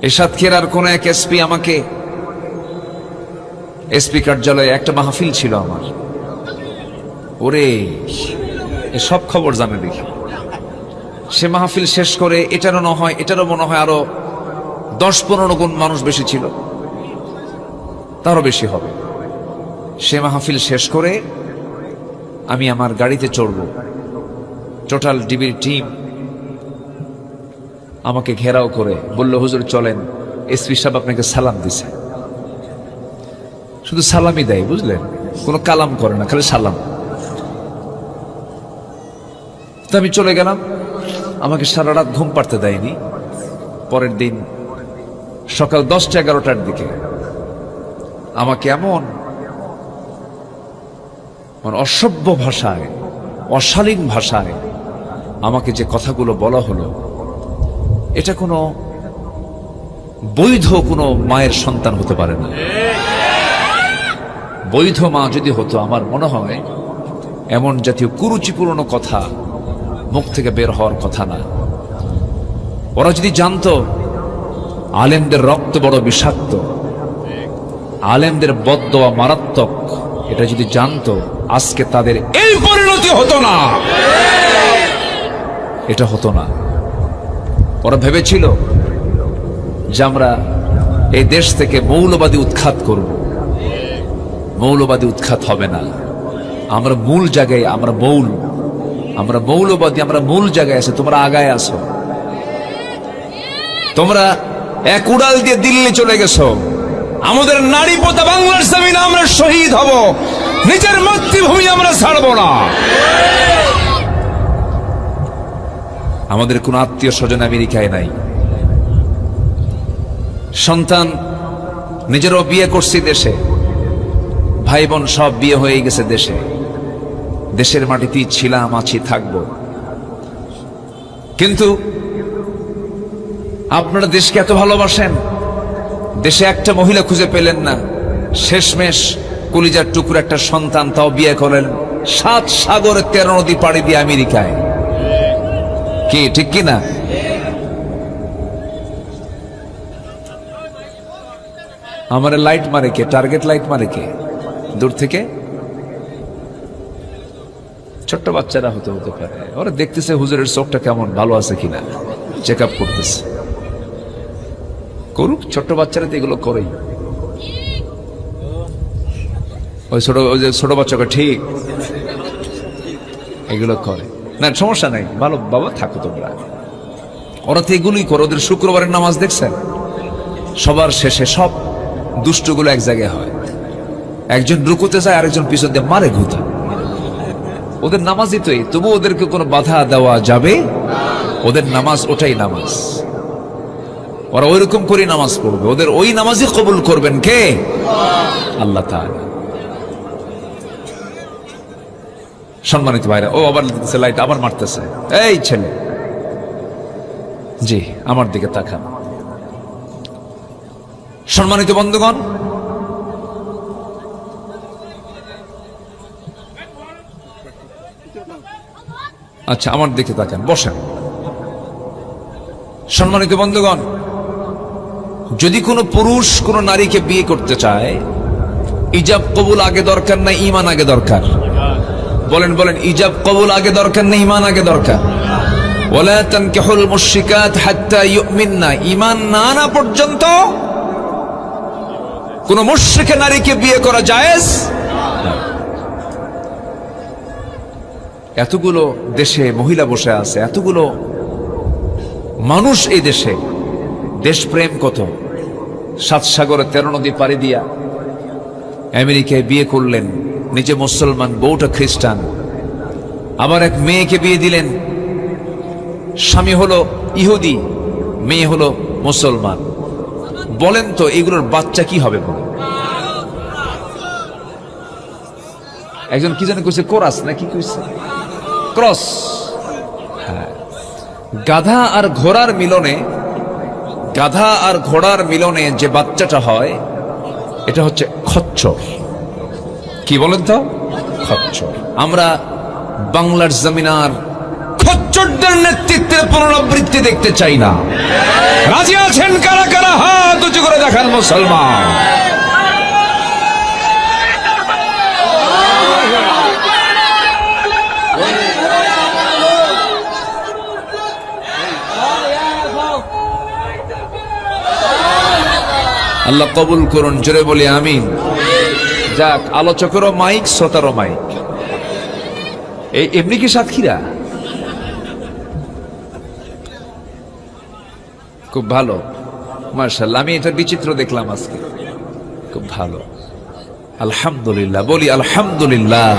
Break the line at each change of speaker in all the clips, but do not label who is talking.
এই সাতক্ষীরার কোন এক এসপি আমাকে, এসপি কার্যালয়ে একটা মাহফিল ছিল আমার, ওরে সব খবর জানে দেখি। সে মাহফিল শেষ করে এটারও মনে হয় আরো 10-15 গুণ মানুষ বেশি ছিল, তারও বেশি হবে। সে মাহফিল শেষ করে আমি আমার গাড়িতে চড়ব, টোটাল ডিবির টিম আমাকে ঘেরাও করে বলল, হুজুর চলেন, এসপি সাহেব আপনাকে সালাম দিছে। শুধু সালামই দেয়, বুঝলেন, কোনো কালাম করে না, খালি সালাম। তো আমি চলে গেলাম, আমাকে সারা রাত ঘুম পাড়তে দেয়নি। পরের দিন সকাল 10টা-11টার দিকে আমাকে এমন অসভ্য ভাষায়, অশালীন ভাষায় আমাকে যে কথাগুলো বলা হলো, এটা কোনো বৈধ কোনো মায়ের সন্তান হতে পারে না। বৈধ মা যদি হতো, আমার মনে হয় এমন জাতীয় কুরুচিপূর্ণ কথা মুখ থেকে বের হওয়ার কথা না। ওরা যদি জানতো আলেমদের রক্ত বড় বিষাক্ত, আলেমদের বদদোয়া মারাত্মক, এটা যদি জানতো, আজকে তাদের এই পরিণতি হতো না, এটা হতো না। ওরা ভেবেছিল যে আমরা এই দেশ থেকে মৌলবাদী উৎখাত করব। মৌলবাদী উৎখাত হবে না। আমরা মূল জায়গায়, আমরা মৌলবাদী, আমরা মূল জায়গায় আছি, তোমরা আগায় আসো। তোমরা এক উড়াল দিয়ে দিল্লি চলে গেছো, আমাদের নারী পোতা বাংলার জমিনে আমরা শহীদ হব, নিজের মাতৃভূমি আমরা ছাড়বো না। আমাদের কোন আত্মীয় স্বজন আমেরিকায় নাই, সন্তান নিজেরও বিয়ে করছি দেশে, ভাই বোন সব বিয়ে হয়ে গেছে দেশে। দেশের মাটিতেই ছিলাম, আছি, থাকবো। কিন্তু আপনারা দেশকে এত ভালোবাসেন, দেশে একটা মহিলা খুঁজে পেলেন না, শেষমেশ কলিজার টুকরো একটা সন্তান, তাও বিয়ে করেন 7 সাগর 13 নদী পাড়ি দিয়ে আমেরিকায়। কি ঠিক কি না? আমার লাইট মারে কে? টার্গেট লাইট মারে কে দূর থেকে? ছোট্ট বাচ্চারা হতে পারে, ওরা দেখতেছে হুজুরের চোখটা কেমন, ভালো আছে কিনা, চেক আপ করতেছে। করুক, ছোট্ট বাচ্চারা তো এগুলো করেই। ওই ছোট বাচ্চাকে ঠিক এগুলো করে না, সমস্যা নাই, ভালো বাবা, থাকো তোমরা। ওরা তো এগুলোই করে। ওদের শুক্রবারের নামাজ দেখছেন, সবার শেষে সব দুষ্টগুলো এক জায়গায় হয়। একজন রুকুতে যায়, আরেকজন পিছন দিয়ে মারে ঘুতা। ওদের নামাজই তো এই, তবু ওদেরকে কোনো বাধা দেওয়া যাবে? ওদের নামাজ ওটাই নামাজ, ওরা ওইরকম করে নামাজ পড়বে, ওদের ওই নামাজই কবুল করবেন কে? আল্লাহ তাআলা। সম্মানিত ভাইরা, ও আবার দিতেছে লাইট, আবার মারতেছে। এই ছেলে, জি আমার দিকে তাকান। সম্মানিত বন্ধুগণ, আচ্ছা আমার দিকে তাকান, বসেন। সম্মানিত বন্ধুগণ, যদি কোনো পুরুষ কোনো নারীকে বিয়ে করতে চায়, ইজাব কবুল আগে দরকার না ঈমান আগে দরকার? বলেন বলেন, ইজাব কবুল আগে দরকার না ঈমান আগে দরকার? ওয়ালা তানকিহুল মুশরিকাত হাত্তা ইউমিননা, ঈমান না আনা পর্যন্ত কোন মুশরিকা নারীকে বিয়ে করা জায়েজ? এতগুলো দেশে মহিলা বসে আছে, এতগুলো মানুষ এই দেশে, দেশপ্রেম কত, 7 সাগরে 13 নদী পাড়ি দিয়া আমেরিকায় বিয়ে করলেন, নিজে মুসলমান, বউটা খ্রিস্টান। আবার এক মেয়েকে বিয়ে দিলেন, স্বামী হলো ইহুদি, মেয়ে হলো মুসলমান। বলেন তো এগুলোর বাচ্চা কি হবে? একজন কি জানে কইছে, কোরাস নাকি কইছে, ক্রস। হ্যাঁ, গাধা আর ঘোড়ার মিলনে, গাধা আর ঘোড়ার মিলনে যে বাচ্চাটা হয়, এটা হচ্ছে খচ্চর। কি বলেন তো? খচ্চর। আমরা বাংলার জমিনার খচ্চরদের নেতৃত্বের পুনরাবৃত্তি দেখতে চাই না। রাজি আছেন কারা কারা? মুসলমান। আল্লাহ কবুল করুন, জোরে বলি আমিন। যাক, আলোচকেরও মাইক, শ্রোতারও মাইক। এই এমনি কি সাতক্ষীরা? খুব ভালো, মাশাআল্লাহ। আমি এটা বিচিত্র দেখলাম আজকে, খুব ভালো। আলহামদুলিল্লাহ, বলি আলহামদুলিল্লাহ।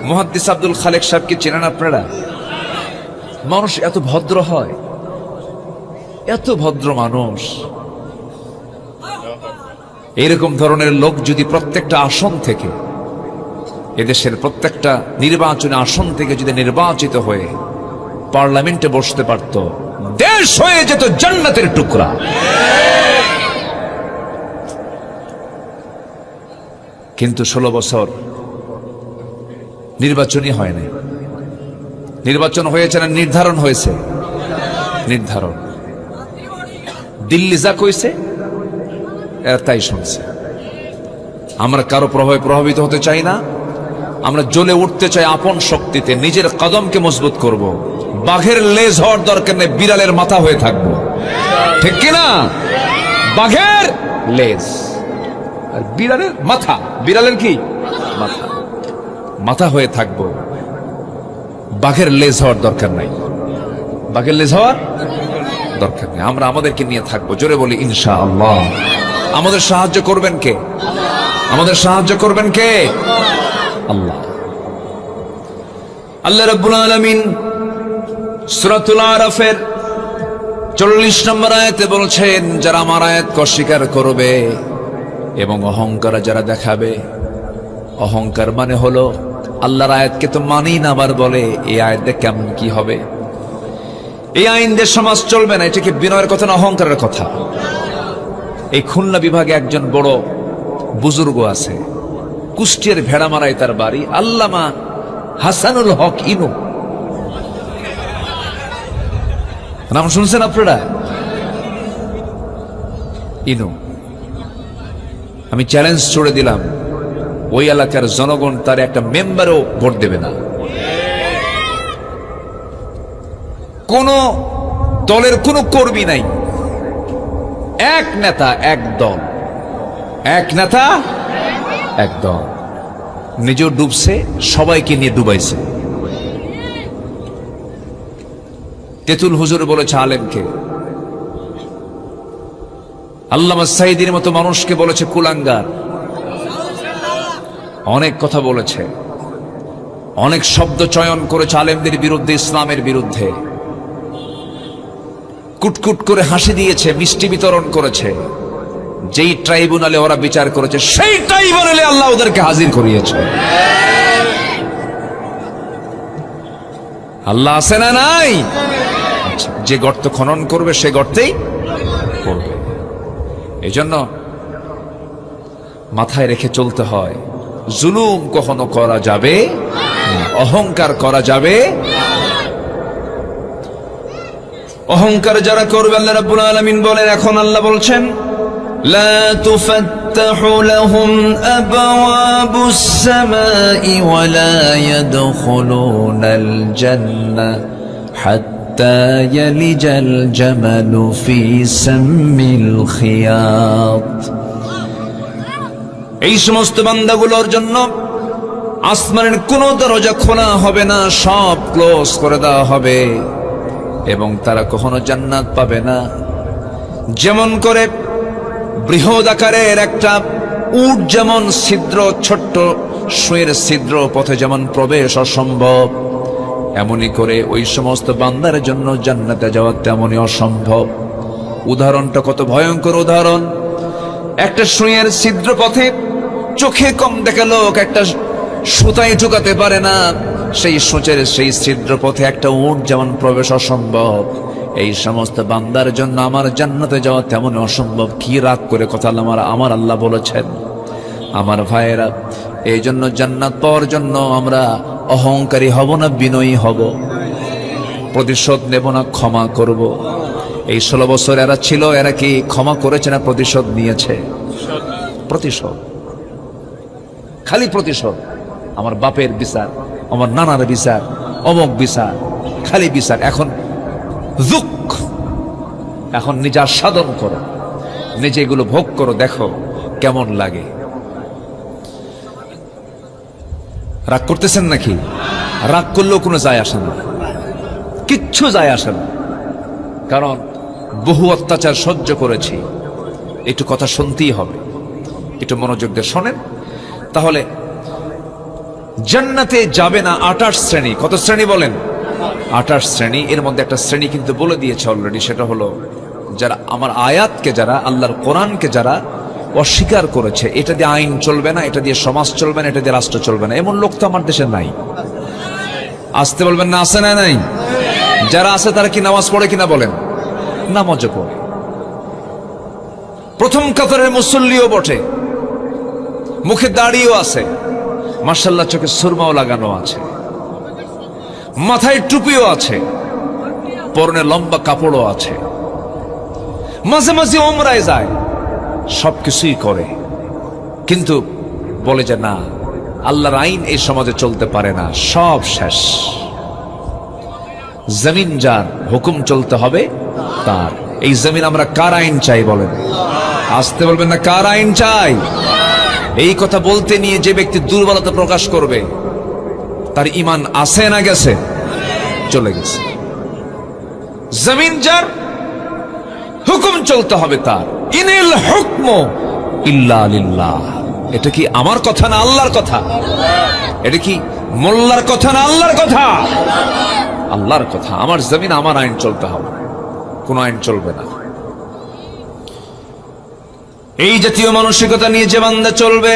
মুহাদ্দিস আব্দুল খালেক সাহেবকে চেনেন আপনারা? মানুষ এত ভদ্র হয়, এত ভদ্র মানুষ। এরকম ধরনের লোক যদি প্রত্যেকটা আসন থেকে, এদেশের প্রত্যেকটা নির্বাচনী আসন থেকে যদি নির্বাচিত হয়ে পার্লামেন্টে বসতে পারত, দেশ হয়ে যেত জান্নাতের টুকরা। কিন্তু 16 বছর নির্বাচনই হয় না। নির্বাচন হয়েছে না নির্ধারণ হয়েছে? নির্ধারণ। দিল্লি যা কইছে এরা তাই শুনছে। আমরা কারো প্রভাবে প্রভাবিত হতে চাই না। আমরা জ্বলে উঠতে চাই আপন শক্তিতে, নিজের কদমকে মজবুত করব। বাঘের লেজ হওয়ার দরকার নেই, বিড়ালের মাথা হয়ে থাকবো, ঠিক কিনা? বাঘের লেজ আর বিড়ালের মাথা, বিড়ালের কি মাথা, মাথা হয়ে থাকবো। বাঘের লেজ হওয়ার দরকার নাই, বাঘের লেজ হওয়ার দরকার নেই। আমরা আমাদেরকে নিয়ে থাকবো, জোরে বলি ইনশাআল্লাহ। আমাদের সাহায্য করবেন কে? আমাদের সাহায্য করবেন কে? আল্লাহ। আল্লাহ রাব্বুল আলামিন সূরাতুল আরাফের 40 নম্বর আয়াতে বলছেন, যারা আমার আয়াতকে অস্বীকার করবে এবং অহংকার যারা দেখাবে। অহংকার মানে হলো আল্লাহর আয়াতকে তো মানি না, আবার বলে এই আয়াতে কেমন কি হবে, এই আইন দিয়ে সমাজ চলবে না। এটা কি বিনয়ের কথা না অহংকারের কথা? এই খুলনা বিভাগে একজন বড় বুজুর্গ আছে, কুষ্টিয়ার ভেড়ামারায় তার বাড়ি, আল্লামা হাসানুল হক ইনু। নাম শুনছেন আপনারা? ইনু। আমি চ্যালেঞ্জ ছড়ে দিলাম, ওই এলাকার জনগণ তার একটা মেম্বারও ভোট দেবে না। কোন দলের কোন কর্মী নাই, এক নেতা এক দল, এক নেতা এক দল। নিজেও ডুবছে, সবাইকে নিয়ে ডুবাইছে। তেতুল হুজুর বলেছে আলেমকে, আল্লামা সাইদির মতো মানুষকে বলেছে কুলাঙ্গার। অনেক কথা বলেছে, অনেক শব্দ চয়ন করেছে আলেমদের বিরুদ্ধে, ইসলামের বিরুদ্ধে। কুটকুট করে হাসি দিয়েছে, মিষ্টি বিতরণ করেছে। যেই ট্রাইব্যুনালে ওরা বিচার করেছে, সেই ট্রাইব্যুনালে আল্লাহ ওদেরকে হাজির করিয়েছে। আল্লাহ আছে না নাই? যে গর্ত খনন করবে সে গর্তেই পড়বে। এই জন্য মাথায় রেখে চলতে হয়, জুলুম কখনো করা যাবে না, অহংকার করা যাবে। অহংকার যারা করবে, আল্লাহ রাব্বুল আলামিন বলেন, এখন আল্লাহ বলছেন, লা তুফাত্তাহু লাহুম আবওয়াবুস সামাই ওয়া লা ইয়াদখুলুনাল জান্নাহ হাত্তা ইয়ালিজাল জামালু ফি সাম্মিল খিয়াত। এই সমস্ত বান্দাগুলোর জন্য আসমানের কোন দরজা খোলা হবে না, সব ক্লোজ করে দেওয়া হবে এবং তারা কখনো জান্নাত পাবে না। যেমন করে বৃহৎ আকারের একটা উট যেমন ছিদ্র, ছোট্ট সুঁয়ের ছিদ্র পথে যেমন প্রবেশ অসম্ভব, এমনি করে ওই সমস্ত বান্দার জন্য জান্নাতে যাওয়া তেমনই অসম্ভব। উদাহরণটা কত ভয়ঙ্কর উদাহরণ! একটা সুঁয়ের ছিদ্র পথে চোখে কম দেখা লোক একটা সুতাই ঢুকাতে পারে না, সেই সূচের সেই ছিদ্র পথে একটা উট যেমন প্রবেশ অসম্ভব, এই সমস্ত বান্দার জন্য আমার জান্নাতে যাওয়া তেমন অসম্ভব। কি রাগ করে কথা আমার আল্লাহ বলেছেন। আমার ভাইয়েরা, এই জন্য জান্নাত পাওয়ার জন্য আমরা অহংকারী হব না, বিনয়ী হব। প্রতিশোধ নেব না, ক্ষমা করব। এই 16 বছর এরা ছিল, এরা কি ক্ষমা করেছে না প্রতিশোধ নিয়েছে? প্রতিশোধ, খালি প্রতিশোধ। আমার বাপের বিচার, আমার নানার বিচার, অমক বিচার, খালি বিচার। এখন দুঃখ, এখন নিজে আস্বাদন করো, নিজে এগুলো ভোগ করো, দেখো কেমন লাগে। রাগ করতেছেন নাকি? রাগ করলেও কোনো যায় আসে না, কিচ্ছু যায় আসে না, কারণ বহু অত্যাচার সহ্য করেছি। একটু কথা শুনতেই হবে, একটু মনোযোগ দিয়ে শোনেন। তাহলে জান্নাতে যাবে না 28 শ্রেণী। কত শ্রেণী বলেন? 28 শ্রেণী। এর মধ্যে একটা শ্রেণী কিন্তু বলে দিয়েছে অলরেডি, সেটা হলো যারা আমার আয়াতকে, যারা আল্লাহর কোরআনকে যারা অস্বীকার করেছে। এটা দিয়ে আইন চলবে না, এটা দিয়ে সমাজ চলবে না, এটা দিয়ে রাষ্ট্র চলবে না, এমন লোক তো আমার দেশে নাই। আসতে বলবেন না, আছে না নাই? যারা আছে তারা কি নামাজ পড়ে কিনা বলেন? নামাজও পড়ে, প্রথম কাতারের মুসল্লিও বটে, মুখে দাড়িও আছে, মাশাআল্লাহ চোখে সুরমাও লাগানো আছে, মাথায় টুপিও আছে, পরনে লম্বা কাপড়ও আছে, মাঝে মাঝে ওমরায় যায়, সবকিছুই করে, কিন্তু বলে যে না, আল্লাহর আইন এই সমাজে চলতে পারে না, সব শেষ। জমিন যার, হুকুম চলতে হবে তার। এই জমিন আমরা কার আইন চাই বলেন? আসতে বলবেন না, কার আইন চাই? এই কথা বলতে নিয়ে যে ব্যক্তি দুর্বলতা প্রকাশ করবে, তার ঈমান আছে না গেছে? চলে গেছে। জমিন যার, হুকুম চলতে হবে তার। ইনিল হুকমু ইল্লা লিল্লাহ। এটা কি আমার কথা না আল্লাহর কথা? এটা কি মোল্লার কথা না আল্লাহর কথা? আল্লাহর কথা। আমার জমিন, আমার আইন চলতে হবে, কোন আইন চলবে না। এই জাতীয় মানসিকতা নিয়ে যে বান্দা চলবে,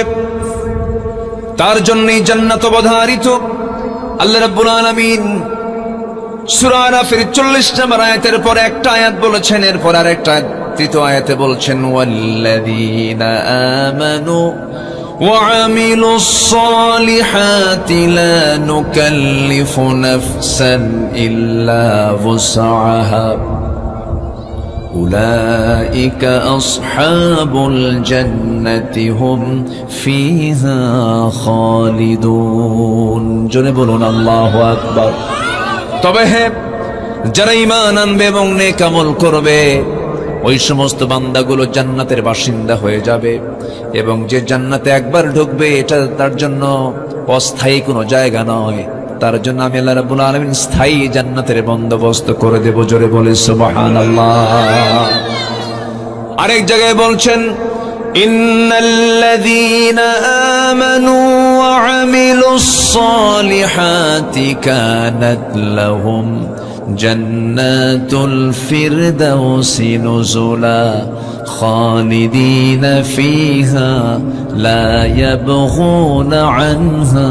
তার জন্যই জান্নাত অবধারিত। আল্লাহ রাব্বুল আলামিন সূরা আরাফের 40 নম্বর আয়াতের পরে একটা আয়াত বলেছেন, এরপর আরেকটা তৃতীয় আয়াতে বলছেন, ওয়াল্লাযীনা আমানু ওয়া আমিলুস সালিহাতি লা নুকাল্লিফু নাফসান ইল্লা ওয়াসআহা উলাইকা আসহাবুল জান্নাতি হুম ফিহা খালিদুন। জোরে বলুন আল্লাহু আকবার। তবে হ্যাঁ, যারা ঈমান আনবে এবং নেক আমল করবে, ওই সমস্ত বান্দাগুলো জান্নাতের বাসিন্দা হয়ে যাবে, এবং যে জান্নাতে একবার ঢুকবে এটা তার জন্য অস্থায়ী কোনো জায়গা নয়, তার জন্য আমি আল্লাহ রাব্বুল আলামিন স্থায়ী জান্নাতের বন্দোবস্ত করে দেব। জোরে বলে সুবহানাল্লাহ। আরেক জায়গায় বলছেন, ইন্নাল্লাযীনা আমানু ওয়া আমিলুস সালিহাতি কানাত লাহুম জান্নাতুল ফিরদাউসি নুজুলা খালিদিনা ফিহা লা ইয়াবগুনা আনহা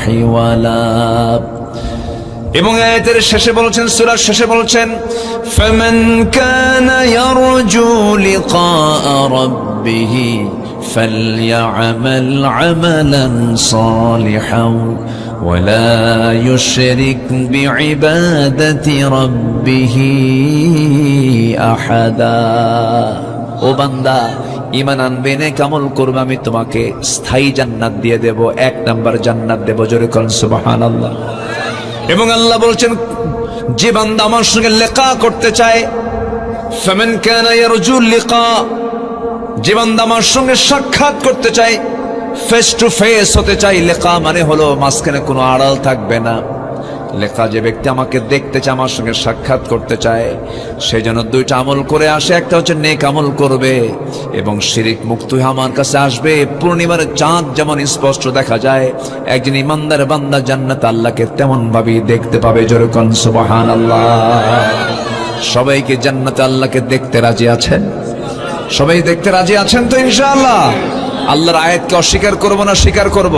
হিওয়ালা। এবং আয়াতের শেষে বলছেন, সূরার শেষে বলছেন, ফামান কানা ইয়ারজু লিকা রাব্বিহি ফালইআমাল আমালান সালিহান ওয়ালা ইউশরিক বিইবাদাতি রাব্বিহি আহাদা। ও বান্দা, ঈমান আনবে, নেক আমল করবে, আমি তোমাকে স্থায়ী জান্নাত দিয়ে দেব, 1 নাম্বার জান্নাত দেব। জোরে বলুন সুবহানাল্লাহ। এবং আল্লাহ বলছেন, যে বান্দা আমার সঙ্গে লিকা করতে চায়, ফামান কানা ইয়ারজু লিকা, যে বান্দা আমার সঙ্গে সাক্ষাৎ করতে চায়, ফেস টু ফেস হতে চাই। লিকা মানে হলো মাঝখানে কোনো আড়াল থাকবে না। লিকা, যে ব্যক্তি আমাকে দেখতে চায়, আমার সঙ্গে সাক্ষাৎ করতে চায়, সে যেন 2টা আমল করে আসে। একটা হচ্ছে নেক আমল করবে এবং শিরিক মুক্ত হয়ে আমার কাছে আসবে। পূর্ণিমার চাঁদ যেমন স্পষ্ট দেখা যায়, একজন ইমানদার বান্দা জান্নাতে আল্লাহকে তেমন ভাবেই দেখতে পাবে। জোরে কোন সুবহানাল্লাহ। সবাইকে জান্নাতে আল্লাহকে দেখতে রাজি আছেন? সবাই দেখতে রাজি আছেন তো ইনশাআল্লাহ? আল্লাহর আয়াতকে অস্বীকার করব না স্বীকার করব?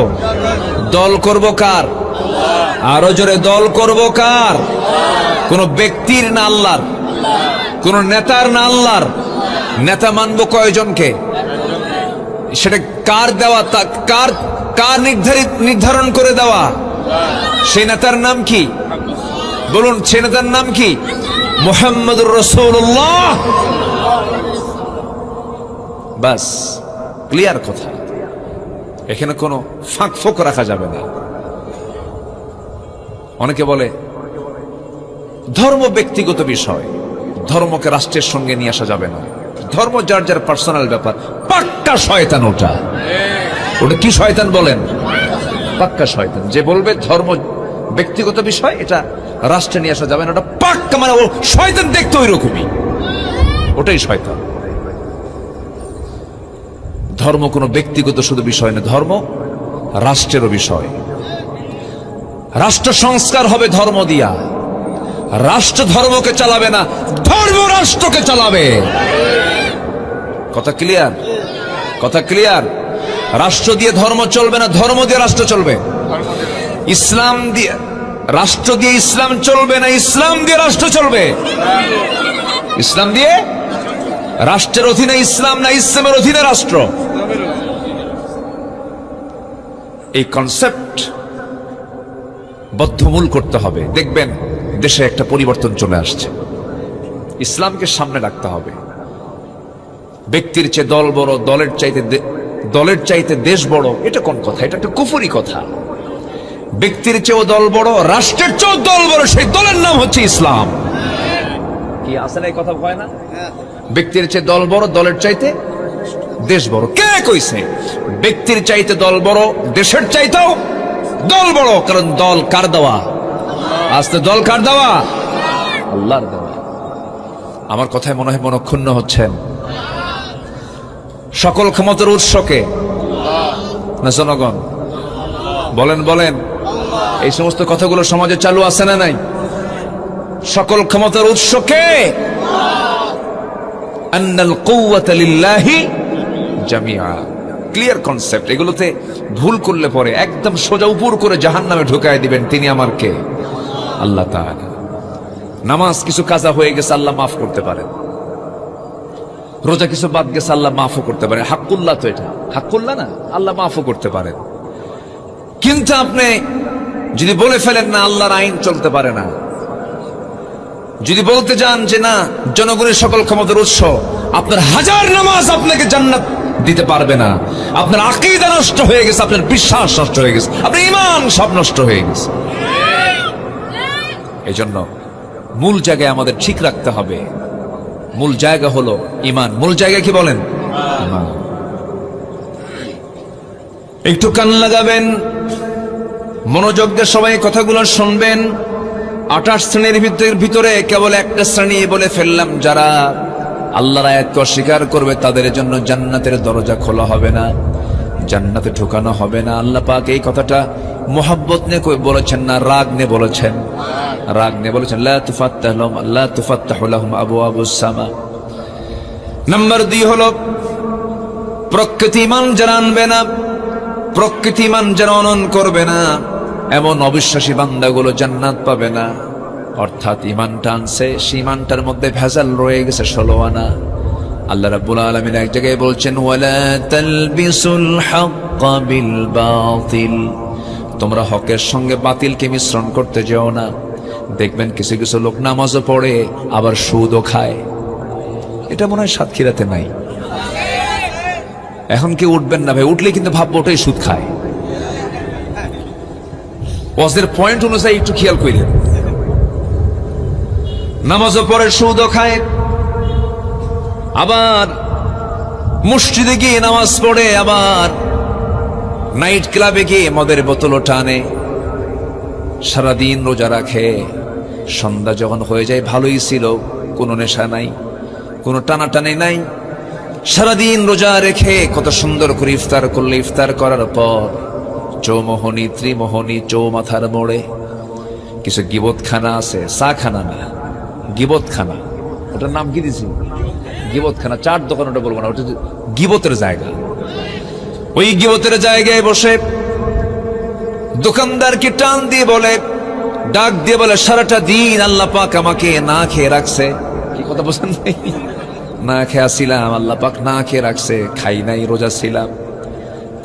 দল করব কার? আরো জোরে, দল করব কার? কোন ব্যক্তির না আল্লাহর? কোন নেতার না আল্লাহর? নেতা মানব কয়জনকে? সেটা কার দেওয়া? কার নির্ধারণ করে দেওয়া? সেই নেতার নাম কি? বলুন, সেই নেতার নাম কি? মুহাম্মদুর রাসূলুল্লাহ। বাস, ক্লিয়ার কথা, এখানে কোনো ফাঁক ফোক রাখা যাবে না। অনেকে বলে ধর্ম ব্যক্তিগত বিষয়, ধর্মকে রাষ্ট্রের সঙ্গে নিয়ে আসা যাবে না, ধর্ম যার যার পার্সোনাল ব্যাপার। পাক্কা শয়তান ওটা। ওটা কি শয়তান বলেন? পাক্কা শয়তান। যে বলবে ধর্ম ব্যক্তিগত বিষয়, এটা রাষ্ট্রে নিয়ে আসা যাবে না, ওটা পাক্কা, মানে ও শয়তান দেখতে ওই রকমই, ওটাই শয়তান। ধর্ম কোনো ব্যক্তিগত শুধু বিষয় না, ধর্ম রাষ্ট্রেরও বিষয়। রাষ্ট্র সংস্কার হবে ধর্ম দিয়া। রাষ্ট্র ধর্মকে চালাবে না, ধর্ম রাষ্ট্রকে চালাবে। কথা ক্লিয়ার? কথা ক্লিয়ার? রাষ্ট্র দিয়ে ধর্ম চলবে না, ধর্ম দিয়ে রাষ্ট্র চলবে। ইসলাম দিয়ে রাষ্ট্র দিয়ে ইসলাম চলবে না, ইসলাম দিয়ে রাষ্ট্র চলবে। ইসলাম দিয়ে রাষ্ট্রের অধীনে ইসলাম না, ইসলামের অধীনে রাষ্ট্র। এই কনসেপ্ট বদ্ধমূল করতে হবে। দেখবেন দেশে একটা পরিবর্তন চলে আসছে। ইসলামকে সামনে রাখতে হবে। ব্যক্তির চেয়ে দল বড়, দলের চাইতে দেশ বড়, এটা কোন কথা? এটা একটা কুফরি কথা। ব্যক্তির চেয়েও দল বড়, রাষ্ট্রের চেয়েও দল বড়, সেই দলের নাম হচ্ছে ইসলাম। কি আছে না এই কথা? ভয় না? ব্যক্তির চেয়ে দল বড়, দলের চাইতে দেশ বড়। কে কইছে? ব্যক্তির চাইতে দল বড়, দেশের চাইতেও দল বড়। কারণ দল কার দেওয়া? আজকে দল কার দেওয়া? আল্লাহর দেওয়া। আমার কথায় মনে হয় মনক্ষুণ্ণ হচ্ছেন। সকল ক্ষমতার উৎসকে না জনগণ? বলেন বলেন, এই সমস্ত কথাগুলো সমাজে চালু আছে না নাই? সকল ক্ষমতার উৎসকে আন্নাল কুওয়াতা লিল্লাহি জামিআ। Clear concept. এগুলোতে ভুল করলে পরে একদম সোজা উপর করে জাহান্নামে ঢুকায় দিবেন। তিনি আমার কে? আল্লাহ তাআলা। নামাজ কিছু কাজা হয়ে গেছে, আল্লাহ মাফ করতে পারেন। রোজা কিছু বাদ গেছে, আল্লাহ মাফও করতে পারেন। হাক্কুল্লাহ তো এটা, হাক্কুল্লাহ না, আল্লাহ মাফও করতে পারেন। কিন্তু আপনি যদি বলে ফেলেন না আল্লাহর আইন চলতে পারে না, যদি বলতে যান যে না জনগণের সকল ক্ষমতার উৎস, আপনার হাজার নামাজ আপনাকে জান্নাত দিতে পারবে না। আপনার আকীদা নষ্ট হয়ে গেছে, আপনার বিশ্বাস নষ্ট হয়ে গেছে, আপনার ঈমান সব নষ্ট হয়ে গেছে। এই জন্য মূল জায়গায় আমাদের ঠিক রাখতে হবে। মূল জায়গা হলো ঈমান। মূল জায়গা কি বলেন? ঈমান। একটু কান লাগাবেন, মনোযোগ দিয়ে সবাই কথাগুলো শুনবেন। 28 শ্রেণীর ভিতরে কেবল একটা শ্রেণী বলে ফেললাম, যারা আল্লাহর আয়াতকে অস্বীকার করবে তাদের জন্য জান্নাতের দরজা খোলা হবে না, জান্নাতে ঢোকানো হবে না। আল্লাহ পাক এই কথাটা মোহাব্বত নিয়ে বলেছেন না, রাগ নিয়ে বলেছেন? রাগ নিয়ে বলেছেন, লা তুফাত্তাহু লাহুম আবওয়াবুস সামা। নাম্বার 2 হলো প্রকৃতি ঈমান যারা আনবে না, প্রকৃতি ঈমান যারা অনন করবে না, এমন অবিশ্বাসী বান্দাগুলো জান্নাত পাবে না। অর্থাৎ ঈমানটা আনছে, সেই ঈমানটার মধ্যে ভেজাল রয়ে গেছে 16 আনা। আল্লাহ রাব্বুল আলামিন এক জায়গায় বলছেন, ওয়ালা তালবিসুল হাক্কা বিল বাতিল, তোমরা হকের সঙ্গে বাতিলকে মিশ্রণ করতে যেও না। দেখবেন কিছু কিছু লোক নামাজও পড়ে আবার সুদও খায়। এটা মনে হয় সাতক্ষীরাতে নাই। এখন কি উঠবেন না ভাই? উঠলে কিন্তু ভাববো ওটাই সুদ খায়। ওয়াজের পয়েন্ট অনুযায়ী একটু খেয়াল করিলেন। নামাজও পড়ে সুদও খায়, আবার মসজিদে গিয়ে নামাজ পড়ে, আবার নাইট ক্লাবে গিয়ে মদের বোতলও টানে, সারাদিন রোজা রাখে। সন্ধ্যা যখন হয়ে যায় ভালোই ছিল, কোনো নেশা নাই, কোনো টানাটানি নাই, সারাদিন রোজা রেখে কত সুন্দর করে ইফতার করলে, ইফতার করার পর চৌমোহনী ত্রিমোহনী চৌমাথার মোড়ে কিছু গিবতখানা আছে, চাখানা না, গিবতখানা। ওটার নাম কি দিছি? গিবতখানা। চার দোকান ওটা বলবো না, ওটা গিবতের জায়গা। ওই গিবতের জায়গায় বসে দোকানদারকে টান দিয়ে বলে, ডাক দিয়ে বলে, সারাটা দিন আল্লাহ পাক আমাকে না খেয়ে রাখছে। কি কথা বলছেন? না খেয়ে ছিলাম, আল্লাহ পাক না খেয়ে রাখছে, খাই নাই, রোজা ছিলাম,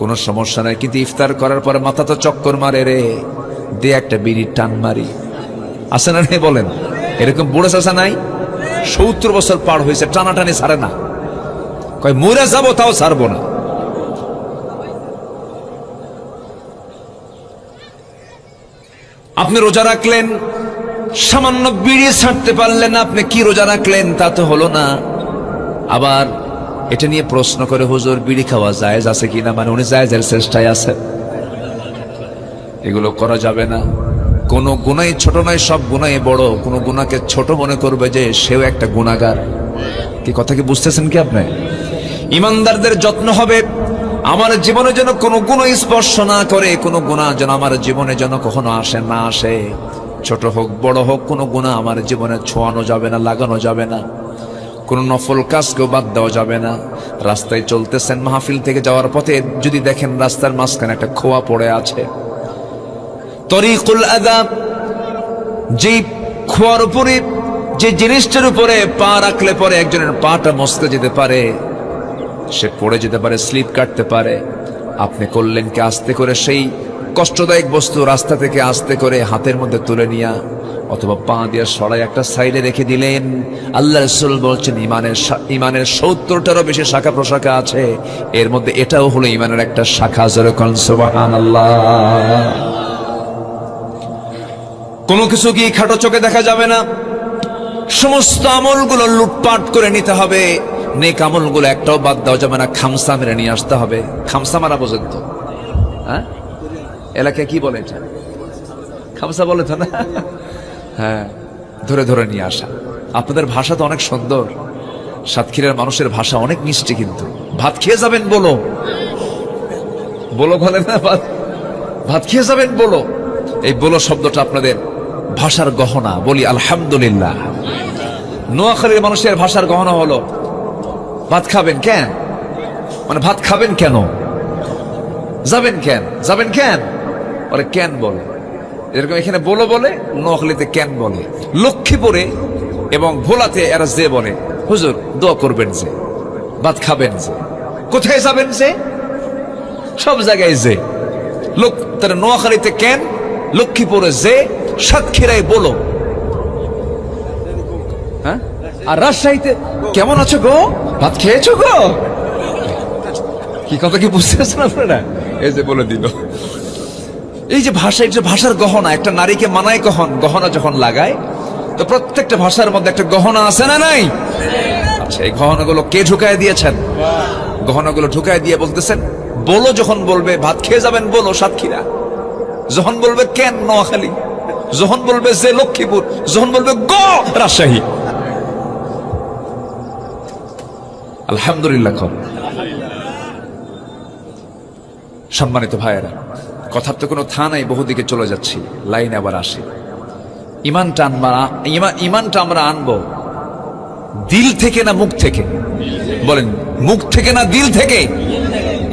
কোনো সমস্যা নাই, কিন্তু ইফতার করার পর মাথা তো চক্কর মারে রে, দে একটা বিড়ির টান মারি। আছে না? বলেন এরকম বুড়া চাচা নাই? 70 বছর পার হয়েছে, টানাটানি ছাড়ে না, কয় মরে যাবো তাও ছাড়বো না। আপনি রোজা রাখলেন, সামান্য বিড়ি ছাড়তে পারলেন, আপনি কি রোজা রাখলেন? তা তো হলো না। আবার এটা নিয়ে প্রশ্ন করে, হুজুর বিড়ি খাওয়া জায়েজ আছে কিনা, মানে উনি জায়েজের চেষ্টায় আছে। এগুলো করা যাবে না। কোন গুনাহ ছোট নয়, সব গুনাহ বড়। কোন গুনাহকে ছোট মনে করবে যে সেও একটা গুনাহগার। কি কথা কি বুঝতেছেন কি আপনি? ইমানদারদের যত্ন হবে আমার জীবনে যেন কোনো গুনাহ স্পর্শ না করে, কোনো গুনাহ যেন আমার জীবনে যেন কখনো আসে না আসে। ছোট হোক বড় হোক, কোনো গুনাহ আমার জীবনে ছোঁয়ানো যাবে না, লাগানো যাবে না। কোনো নফল কাজকেও বাদ দেওয়া যাবে না। রাস্তায় চলতেছেন, মাহফিল থেকে যাওয়ার পথে যদি দেখেন রাস্তার মাঝখানে একটা খোয়া পড়ে আছে, তরিকুল আদাব, যে খোয়ার উপরে, যে জিনিসটার উপরে পা রাখলে পরে একজনের পাটা মস্কে যেতে পারে, সে পড়ে যেতে পারে, স্লিপ কাটতে পারে। আপনি করলেন কি আস্তে করে সেই কষ্টদায়ক বস্তু রাস্তা থেকে আস্তে করে হাতের মধ্যে তুলে নিয়া অথবা পা দিয়ে সরাই একটা সাইডে রেখে দিলেন। আল্লাহ রাসূল বলছেন ইমানের 70টারও বেশি শাখা প্রশাখা আছে, এর মধ্যে এটাও হলো ইমানের একটা শাখা। জোরে কোন সুবহানাল্লাহ। কোনো কিছু কি খাটো চোখে দেখা যাবে না, সমস্ত আমলগুলো লুটপাট করে নিতে হবে। নেক আমলগুলো একটাও বাদ দেওয়া যাবে না, খামসা মেরে নিয়ে আসতে হবে। খামসা মারা পর্যন্ত, হ্যাঁ এলাকায় কি বলে এটা? খামসা বলে তো না? হ্যাঁ, ধরে ধরে নিয়ে আসা। আপনাদের ভাষা তো অনেক সুন্দর, সাতক্ষীরার মানুষের ভাষা অনেক মিষ্টি। কিন্তু ভাত খেয়ে যাবেন বলো, বলো বলে না, ভাত খেয়ে যাবেন বলো। এই বলো শব্দটা আপনাদের ভাষার গহনা। বলি আলহামদুলিল্লাহ। নোয়াখালীর মানুষের ভাষার গহনা হলো ভাত খাবেন কেন, মানে ভাত খাবেন কেন, যাবেন কেন, যাবেন কেন, বলে কেন বলে। এরকম এখানে বলো বলে, নোয়াখালীতে কেন বলে। লক্ষ্মীপুরে এবং ভোলাতে এরা যে বলে, হুজুর দোয়া করবেন যে, ভাত খাবেন যে, কোথায় যাবেন যে, সব জায়গায় যে। লোক তারা নোয়াখালীতে কেন, লক্ষ্মীপুরে যে, সাতক্ষীরায় বলো, হ্যাঁ। আর রাজশাহীতে কেমন আছো গো, ভাত খেয়েছো গো। কি কথা কি বুঝতেছেন আপনারা? এই যে বলে দিল। এই যে ভাষা, এই যে ভাষার গহনা। একটা নারীকে মানায় কখন, গহনা যখন লাগায়, তো প্রত্যেকটা ভাষার মধ্যে একটা গহনা আছে না নাই? আচ্ছা, এই গহনাগুলো কে ঢুকায় দিয়েছেন? গহনাগুলো ঢুকায় দিয়ে বলতেছেন, বলো যখন বলবে ভাত খেয়ে যাবেন বলো সাতক্ষীরা, যখন বলবে কেন নোয়াখালী, যখন বলবে যে লক্ষ্মীপুর, যখন বলবে গ রাজশাহী। আলহামদুলিল্লাহ। সম্মানিত ভাইয়েরা, কথার তো কোনো থা নাই, বহুদিকে চলে যাচ্ছি, লাইন আবার আসে। ইমানটা আমরা আনবো দিল থেকে না মুখ থেকে? বলেন, মুখ থেকে না দিল থেকে?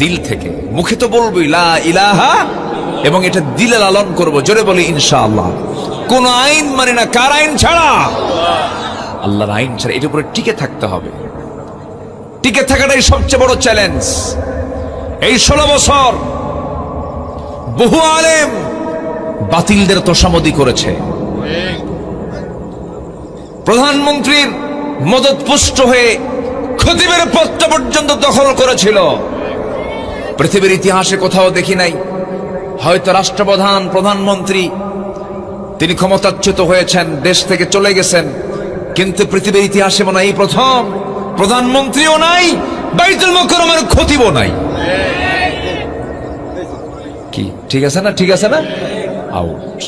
দিল থেকে। মুখে তো বলবই লা ইলাহা, এবং এটা দিলে লালন করবো। জোরে বলি ইনশাআল্লাহ। কোন আইন মানে না, কার আইন ছাড়া? আল্লাহর আইন ছাড়া। এটার উপরে টিকে থাকতে হবে। টিকে থাকাটাই সবচেয়ে বড় চ্যালেঞ্জ। এই 16 বছর বহু আলেম বাতিলদের তোষামদি করেছে। প্রধানমন্ত্রীর মদতপুষ্ট হয়ে খতিবের পদটা পর্যন্ত দখল করেছিল। পৃথিবীর ইতিহাসে কোথাও দেখি নাই। হয়তো রাষ্ট্রপ্রধান, প্রধানমন্ত্রী তিনি ক্ষমতাচ্যুত হয়েছেন, দেশ থেকে চলে গেছেন, কিন্তু পৃথিবীর ইতিহাসে মনে হয় এই প্রথম প্রধানমন্ত্রীও নাই, বাইতুল মুকাররমের খতিবও নাই। কি ঠিক আছে না? ঠিক আছে না? আউট।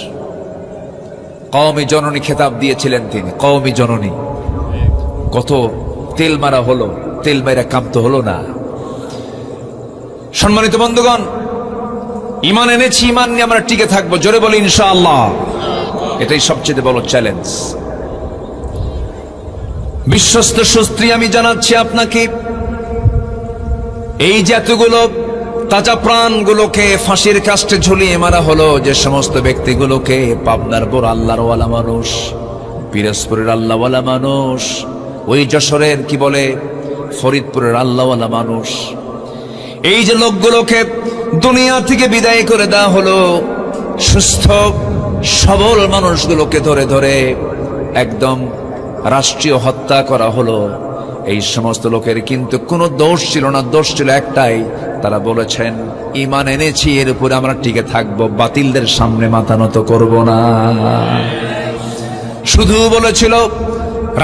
কওমি জননী খেতাব দিয়েছিলেন তিনি, কওমি জননী। কত তেল মারা হলো, তেল মারা কাম তো হলো না। সম্মানিত বন্ধুগণ, ইমান এনেছি, ইমান নিয়ে আমরা টিকে থাকবো। জোরে বলি ইনশাআল্লাহ। এটাই সবচেয়ে বড় চ্যালেঞ্জ। বিশ্বস্ত সুস্ত্রী আমি জানাচ্ছি আপনাকে, এই যে এতগুলো তাজা প্রাণগুলোকে ফাঁসির কাস্টে ঝুলিয়ে মারা হলো, যে সমস্ত ব্যক্তিগুলোকে, পাবনার বোর আল্লাহর ওয়ালা মানুষ, পিরোজপুরের আল্লাহওয়ালা মানুষ, ওই যশোরের কি বলে ফরিদপুরের আল্লাহওয়ালা মানুষ, এই যে লোকগুলোকে দুনিয়া থেকে বিদায় করে দেওয়া হলো, সুস্থ সবল মানুষগুলোকে ধরে ধরে একদম রাষ্ট্রীয় হত্যা করা হলো। এই সমস্ত লোকের কিন্তু কোনো দোষ ছিল না, দোষ ছিল একটাই, তারা বলেছেন ঈমান এনেছি, এর উপরে আমরা টিকে থাকবো, বাতিলদের সামনে মাথা নত করব না। শুধু বলেছিল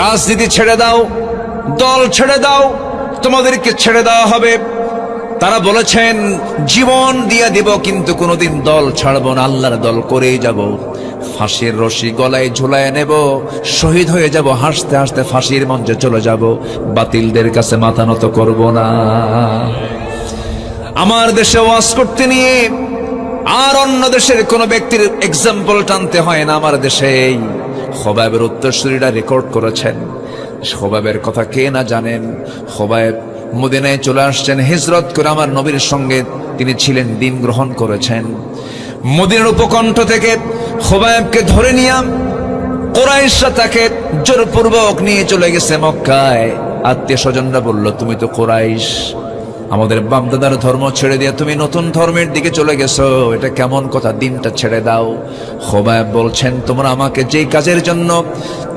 রাজনীতি ছেড়ে দাও, দল ছেড়ে দাও, তোমাদেরকে ছেড়ে দেওয়া হবে। তারা বলেছেন জীবন দিয়ে দিব, কিন্তু কোনোদিন দল ছাড়বো না, আল্লাহর দল করেই যাব। ফাঁসির রশি গলায় ঝুলায় নেব, শহীদ হয়ে যাব, হাসতে হাসতে ফাঁসির মঞ্চে চলে যাব, বাতিলদের কাছে মাথা নত করব না। আমার দেশে ওয়াজ করতে নিয়ে আর অন্য দেশের কোন ব্যক্তির এক্সাম্পল টানতে হয় না। আমার দেশেই খোবাইবের উত্তরসূরিরা রেকর্ড করেছেন। খোবাইবের কথা কে না জানেন? খোবাইব মদিনায় চলে আসছেন হিজরত করে, আমার নবীর সঙ্গে তিনি ছিলেন, দিন গ্রহণ করেছেন। মদিনার উপকণ্ঠ থেকে খোবাইবকে ধরে নিয়ে কুরাইশরা তাকে জোরপূর্বক নিয়ে চলে গেছে মক্কায়। আত্মীয় স্বজনরা বলল, তুমি তো কুরাইশ, আমাদের বাপদাদার ধর্ম ছেড়ে দিয়ে তুমি নতুন ধর্মের দিকে চলে গেছো, এটা কেমন কথা, দিনটা ছেড়ে দাও। খোবাইব বলছেন, তোমরা আমাকে যেই কাজের জন্য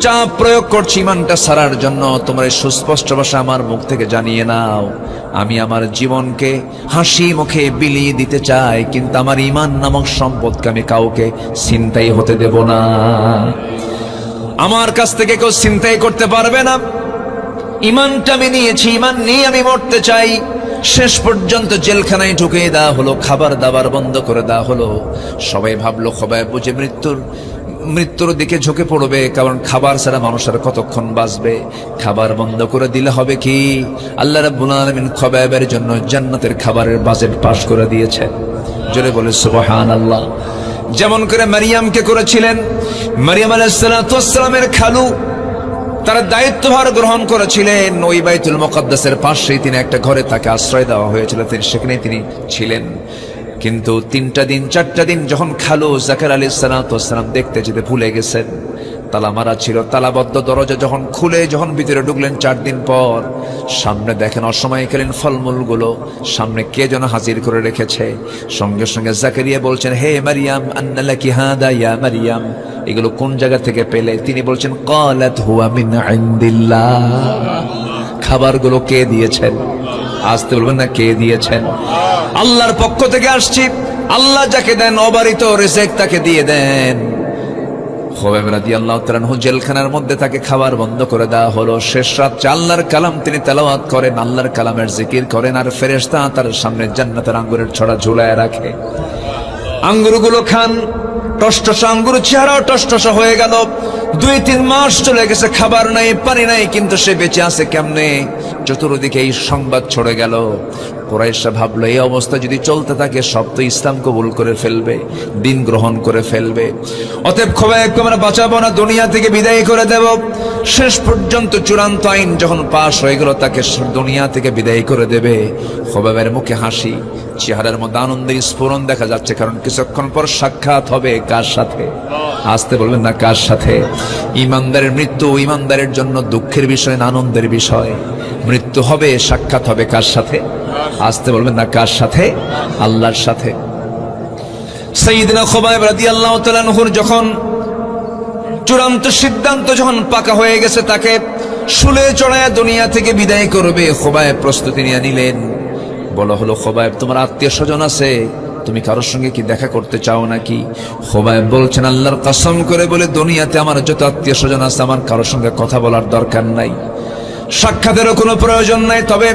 চাপ প্রয়োগ করছি, ইমানটা ছাড়ার জন্য, তোমরা সুস্পষ্ট ভাষা আমার মুখ থেকে জানিয়ে নাও, আমি আমার জীবনকে হাসি মুখে বিলিয়ে দিতে চাই, কিন্তু আমার ইমান নামক সম্পদকে আমি কাউকে ছিনতাই হতে দেব না। আমার কাছ থেকে কেউ ছিনতাই করতে পারবে না। ইমানটা আমি নিয়েছি, ইমান নিয়ে আমি মরতে চাই। শেষ পর্যন্ত জেলখানায় ঢুকিয়ে দেওয়া হলো, খাবার দাবার বন্ধ করে দেওয়া হলো। সবাই ভাবলো খোবাইব বুঝে মৃত্যুর দিকে ঝুঁকে পড়বে, কারণ খাবার ছাড়া মানুষের কতক্ষণ বাঁচবে। খাবার বন্ধ করে দিলে হবে কি, আল্লাহ রাব্বুল আলামিন খোবাইবের জন্য জান্নাতের খাবারের বাজেট পাস করে দিয়েছে। জোরে বলে সুবহানাল্লাহ। যেমন করে মারিয়ামকে করেছিলেন, মারিয়াম আলাইহিস সালামের খালু তারা দায়িত্বভার গ্রহণ করেছিলেন। ওই বাইতুল মুকাদ্দাসের পাশেই তিনি একটা ঘরে তাকে আশ্রয় দেওয়া হয়েছিল, সেখানে তিনি ছিলেন। কিন্তু 3টা দিন 4টা দিন যখন খালু জাকারিয়া আলাইহিস সালাম দেখতে যেতে ভুলে গেছেন, তালা মারা ছিল, তালাবদ্ধ দরজা যখন খুলে যখন ভিতরে ঢুকলেন 4 দিন পর, সামনে দেখেন অসময়কালীন ফলমূলগুলো সামনে কে যেন হাজির করে রেখেছে। সঙ্গে সঙ্গে জাকারিয়া বলছেন, হে মারিয়াম আন্না লাকি হাদা ইয়া মারিয়াম, এগুলো কোন জায়গা থেকে পেলে? তিনি বলছেন, ক্বালাত হুয়া মিন ইনদিল্লাহ, খাবারগুলো কে দিয়েছেন? আসতে বলবেন না, কে দিয়েছেন? আল্লাহর পক্ষ থেকে আসছি। আল্লাহ যাকে দেন অবারিত রিজিক তাকে দিয়ে দেন। খোবাইব রাদিয়াল্লাহু তাআলা আনহু জেলখানার মধ্যে তাকে খাবার বন্ধ করে দেওয়া হলো। শেষ রাত আল্লাহর কালাম তিনি তেলাওয়াত করেন, আল্লাহর কালামের জিকির করেন, আর ফেরেশতা তার সামনে জান্নাতের আঙ্গুরের ছড়া ঝুলায় রাখে। আঙ্গুরগুলো খান, টসটসা আঙ্গুর, চেহারাও টসটসা হয়ে গেল। 2-3 মাস চলে গেছে, খাবার নাই, পানি নাই, কিন্তু সে বেঁচে আছে কেমনে? চতুর্দিকে এই সংবাদ ছড়ে গেল। কুরাইশরা ভাবলো, এই অবস্থা যদি চলতে থাকে সব তো ইসলাম কবুল করে ফেলবে, দিন গ্রহণ করে ফেলবে। অতএব খোবাইবকে আমরা বাঁচাবো না, দুনিয়া থেকে বিদায় করে দেব। শেষ পর্যন্ত চূড়ান্ত আইন যখন পাশ হয়ে গেল, তাকে দুনিয়া থেকে বিদায় করে দেবে। খোবাইবের মুখে হাসি, চেহারার মধ্যে আনন্দের স্ফুরণ দেখা যাচ্ছে, কারণ কিছুক্ষণ পর সাক্ষাৎ হবে কার সাথে? আসতে বলবেন না, কার সাথে? ইমানদারের মৃত্যু ইমানদারের জন্য দুঃখের বিষয় না আনন্দের বিষয়। মৃত্যু হবে, সাক্ষাৎ হবে কার সাথে? আসতে বলবেন না, কার সাথে? আল্লাহর সাথে। সাইয়্যিদনা খোবাইব রাদিয়াল্লাহু তাআলা আনহুর যখন চূড়ান্ত সিদ্ধান্ত যখন পাকা হয়ে গেছে, তাকে শুলে চড়ায় দুনিয়া থেকে বিদায় করবে, খোবাইব প্রস্তুতি নিয়ে নিলেন। বলা হলো, খোবাইব তোমার আত্মীয় স্বজন আছে, তুমি কারোর সঙ্গে কি দেখা করতে চাও নাকি? খোবাইব বলছেন, আল্লাহর কসম করে বলে দুনিয়াতে আমার যত আত্মীয় স্বজন আছে, আমার কারোর সঙ্গে কথা বলার দরকার নাই, সাক্ষাতেরও কোনো প্রয়োজন নাই। তবে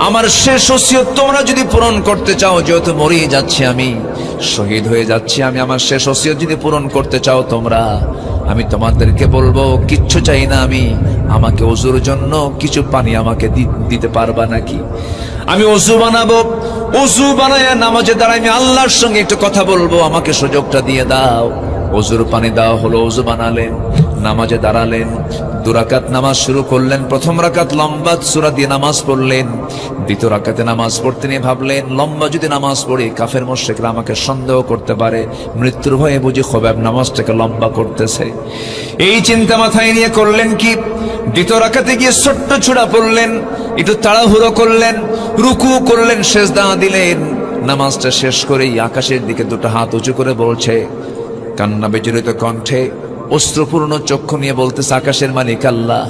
আমার শেষ ওসিয়ত তোমরা যদি পূরণ করতে চাও, যেহেতু মরিয়ে যাচ্ছি, আমি শহীদ হয়ে যাচ্ছি, আমি আমার শেষ ওসিয়ত যদি পূরণ করতে চাও তোমরা, আমি তোমাদেরকে বলবো কিচ্ছু চাই না, আমাকে ওযুর জন্য কিছু পানি আমাকে দিতে পারবা নাকি? আমি ওযু বানাবো, ওযু বানায়া নামাজে দাঁড়াই, আমি আল্লাহর সঙ্গে একটু কথা বলবো, আমাকে সুযোগটা দিয়ে দাও। ওযুর পানি দেওয়া হলো, ওযু বানালেন, নামাজে দাঁড়ালেন, 2 রাকাত নামাজ শুরু করলেন। প্রথম রাকাত লম্বা সূরা দিয়ে নামাজ পড়লেন। দ্বিতীয় রাকাতে নামাজ পড়তে নিয়ে ভাবলেন, লম্বা যদি নামাজ পড়ি কাফের মুশরিকরা আমাকে সন্দেহ করতে পারে, মৃত্যুর ভয়ে বুঝি খোবাইব নামাজটাকে লম্বা করতেছে। এই চিন্তা মাথায় নিয়ে করলেন কি, দ্বিতীয় রাকাতে গিয়ে ছোট্ট ছুড়া পড়লেন, একটু তাড়াহুড়ো করলেন, রুকু করলেন, সেজদা দিলেন। নামাজটা শেষ করেই আকাশের দিকে 2টা হাত উঁচু করে বলছে কান্না বিজড়িত কণ্ঠে, অশ্রুপূর্ণ চক্ষু নিয়ে বলতেছে, আকাশের মালিক আল্লাহ,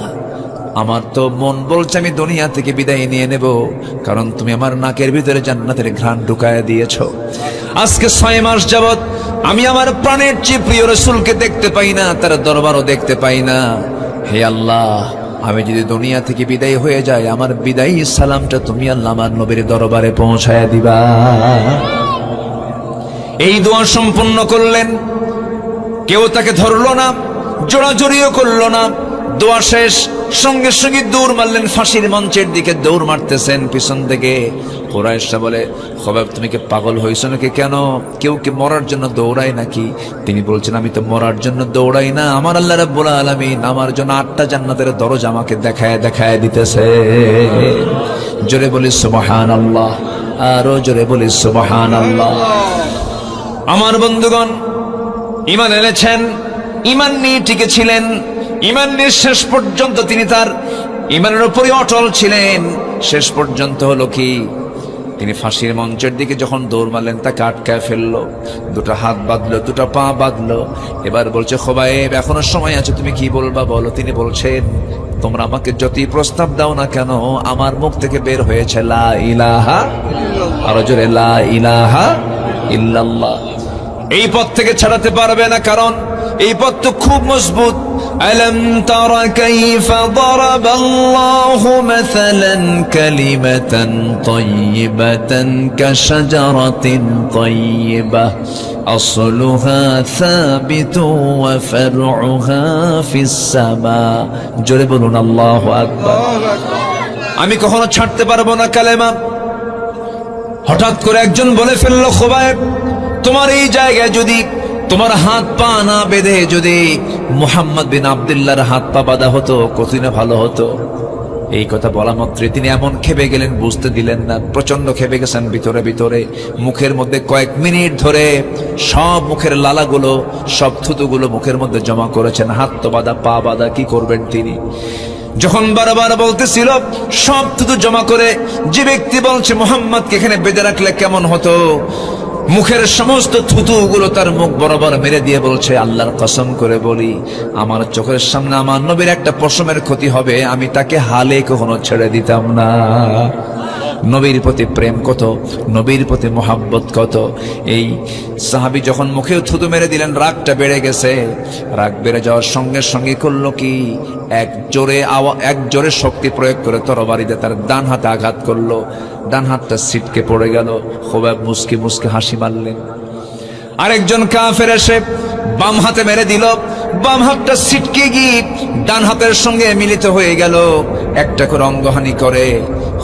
আমার তো মন বলছে আমি দুনিয়া থেকে বিদায় নিয়ে নেব, কারণ তুমি আমার নাকের ভিতরে জান্নাতের ঘ্রাণ ঢুকায় দিয়েছো। আজকে 6 মাস যাবত আমি আমার প্রাণের চেয়ে প্রিয় রাসূলকে দেখতে পাই না, তার দরবারও দেখতে পাই না। হে আল্লাহ, আমি যদি দুনিয়া থেকে বিদায় হয়ে যায়, আমার বিদায়ী সালামটা তুমি আল্লাহ আমার নবীর দরবারে পৌঁছায় দিবা। এই দোয়া সম্পন্ন করলেন। কেউ তাকে ধরলো না, জোড়াজড়িও করলো না। দোয়া শেষ, সঙ্গে সঙ্গে দৌড় মারলেন, ফাঁসির মঞ্চের দিকে দৌড় মারতেছেন। পিছন থেকে কুরাইশরা বলে, খোবাইব তুমি কি পাগল হয়েছ নাকি? কেন, কেউ কি মরার জন্য দৌড়ায় নাকি? তিনি বলছেন, আমি তো মরার জন্য দৌড়াই না, আমার আল্লাহ রাব্বুল আলামিন আমার জন্য 8টা জান্নাতের দরজা আমাকে দেখায় দিতেছে। জোরে বলি সুবহানাল্লাহ, আরো জোরে বলি সুবহানাল্লাহ। আমার বন্ধুগণ, ঈমান এনেছেন, ঈমান নিয়ে টিকে ছিলেন, ঈমান নিয়ে শেষ পর্যন্ত তিনি তার ঈমানের উপরই অটল ছিলেন। শেষ পর্যন্ত হলো কি, তিনি ফাঁসির মঞ্চের দিকে যখন দৌড় মারলেন, তাকে আটকায় ফেললো, 2টা হাত বাঁধলো, 2টা পা বাঁধলো। এবার বলছে, খোবাইব এখনো সময় আছে, তুমি কি বলবা বলো। তিনি বলছেন, তোমরা আমাকে যতই প্রস্তাব দাও না কেন, আমার মুখ থেকে বের হয়েছে লা ইলাহা, আরো জোরে লা ইলাহা ইল্লাল্লাহ। এই পথ থেকে ছাড়াতে পারবে না, কারণ এই পথ তো খুব মজবুত। আলম তারা কাইফা দারাবাল্লাহু মাসালান কালিমাতান তাইয়িবাতান কাশাজারাতিন তাইয়িবাহ আসলুহা সাবিতু ওয়া ফারউহা ফিস সামা। জোরে বলুন আল্লাহু আকবার। আমি কখনো ছাড়তে পারবো না কালেমা। হঠাৎ করে একজন বলে ফেললো, খোবাইব তোমার এই জায়গায় যদি তোমার হাত পা না বেঁধে যদি মুহাম্মদ বিন আব্দুল্লাহর হাত পা বাঁধা হতো, কতই না ভালো হতো। এই কথা বলা মাত্র তিনি এমন খেপে গেলেন, বুঝতে দিলেন না। প্রচন্ড খেপে গেছেন ভিতরে ভিতরে। মুখের মধ্যে কয়েক মিনিট ধরে সব মুখের লালাগুলো, সব থুতুগুলো মুখের মধ্যে জমা করেছেন। হাত তো বাঁধা, পা বাঁধা, কি করবেন তিনি? যখন বারবার বলতেছিল, সব থুতু জমা করে যে ব্যক্তি বলছে মুহাম্মদকে এখানে বেঁধে রাখলে কেমন হতো, মুখের সমস্ত থুতুগুলো তার মুখ বরাবর মেরে দিয়ে বলছে, আল্লাহর কসম করে বলি, আমার চোখের সামনে আমার নবীর একটা পশমের ক্ষতি হবে, আমি তাকে হালে কখনো ছেড়ে দিতাম না। নবীর প্রতি প্রেম কত, নবীর প্রতি মোহাব্বত কত। এই সাহাবী যখন মুখে থুতু মেরে দিলেন, রাগটা বেড়ে গেছে। রাগ বেড়ে যাওয়ার সঙ্গে সঙ্গে করলো কি, এক জোরে শক্তি প্রয়োগ করে তরবারিতে তার ডান হাতে আঘাত করলো। ডান হাতটা ছিটকে পড়ে গেল। খোবাইব মুস্কি মুস্কি হাসি মারলেন। আরেকজন কাফের এসে বাম হাতে মেরে দিল। বাম হাতটা ছিটকে গিয়ে ডান হাতের সঙ্গে মিলিত হয়ে গেল। একটা করে অঙ্গহানি করে।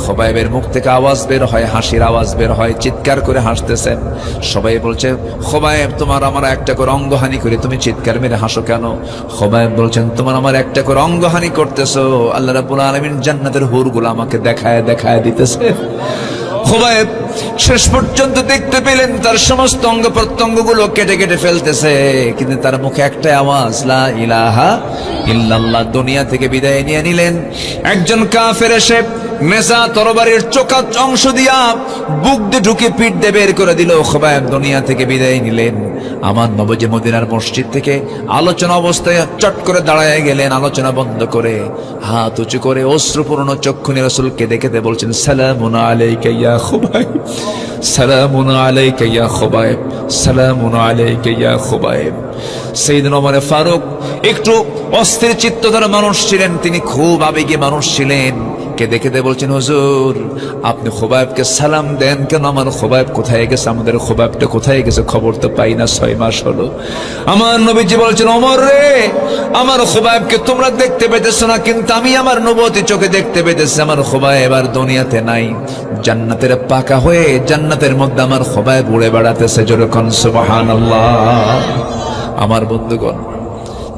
খোবাইবের মুখ থেকে আওয়াজ বের হয়, হাসির আওয়াজ বের হয়, চিৎকার করে হাসতেছেন। সবাই বলছে, খোবাইব তোমার আমার একটা করে অঙ্গহানি করে তুমি চিৎকার মেরে হাসো কেন? খোবাইব বলছেন, তোমার আমার একটা করে অঙ্গহানি করতেছো, আল্লাহ রাব্বুল আলামিন জান্নাতের হুরগুলো আমাকে দেখায় দিতেছে। খোবাইব শেষ পর্যন্ত দেখতে পেলেন তার সমস্ত অঙ্গ প্রত্যঙ্গগুলো কেটে কেটে ফেলতেছে, কিন্তু তার মুখে একটা আওয়াজ, লা ইলাহা ইল্লাল্লাহ। দুনিয়া থেকে বিদায় নিয়ে নিলেন। একজন কাফের এসে মেসা তরবারির চোখা অংশ দিয়া বুক দিয়ে ঢুকে পিঠ দিয়ে বের করে দিল। খোবাইব দুনিয়া থেকে বিদায় নিলেন। আমার নবজি মদিনার মসজিদ থেকে আলোচনা অবস্থায় চট করে দাঁড়ায় গেলেন, আলোচনা বন্ধ করে হাত উঁচু করে অশ্রুপূর্ণ চক্ষু নিয়ে রাসূলকে দেখে বলছেন, সালামুন আলাইকা ইয়া খোবাইব, সালামুন আলাইকা ইয়া খোবাইব, সালামুন আলাইকা ইয়া খোবাইব। সাইয়েদনা ওমর ফারুক একটু অস্থির চিত্তধার মানুষ ছিলেন, তিনি খুব আবেগী মানুষ ছিলেন। কেঁদে বলছেন, হুজুর আপনি খোবাইবকে সালাম দেন কেন? আমার খোবাইব কোথায় গেছে? আমাদের খোবাইবটা কোথায় গেছে? খবর তো পাই না, 6 মাস হলো। আমার নবীজি বলছেন, ওমর রে, আমার খোবাইবকে তোমরা দেখতে পেতেছ না, কিন্তু আমি আমার নবুয়তি চোখে দেখতে পেতেছি। আমার খোবাইব আর দুনিয়াতে নাই, জান্নাতের পাকা হয়ে জান্নাতের মধ্যে আমার খোবাইব উড়ে বেড়াতেছে। যেরকম সুবহানাল্লাহ। আমার বন্ধুগণ,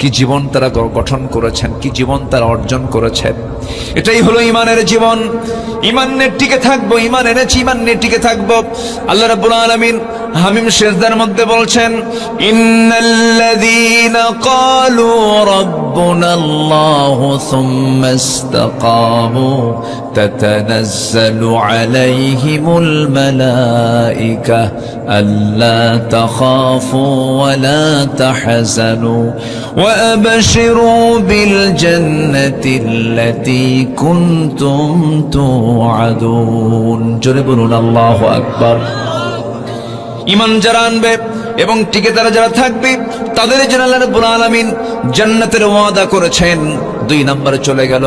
কি জীবন তারা গঠন করেছেন, কি জীবন তারা অর্জন করেছেন। এটাই হলো ঈমানের জীবন। ঈমান নিয়ে টিকে থাকবো, ঈমান এনেছি, ঈমান নিয়ে টিকে থাকবো। আল্লাহ রাব্বুল আলামিন হামিম সিজদার মধ্যে বলছেন, ইন্নাল্লাযীনা ক্বালু রাব্বুনা
ربنا الله ثم استقاموا تتنزل عليهم الملائكة ألا تخافوا ولا تحزنوا وأبشروا بالجنة التي كنتم توعدون جربون الله أكبر
ঈমান যারা আনবে এবং টিকে তারা যারা থাকবে তাদের জন্য আল্লাহ রাব্বুল আলামিন জান্নাতের ওয়াদা করেছেন। 2 নম্বরে চলে গেল